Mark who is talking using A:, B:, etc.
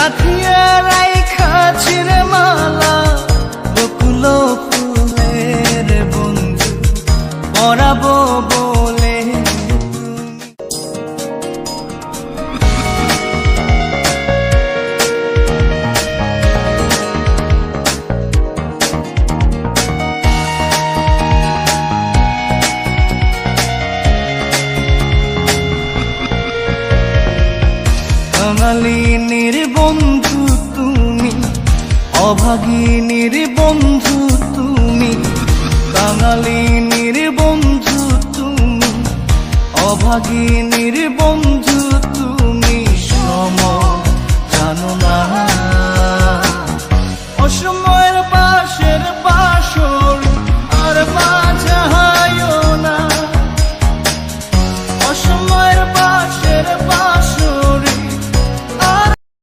A: গাথিয়া রাইখাছির মালা বকুল ফুলের বন্ধু পরাবো বলে কাঙালিনীর বন্ধু তুমি, অভাগিনীর বন্ধু তুমি, কাঙালিনীর বন্ধু তুমি, অভাগিনীর বন্ধু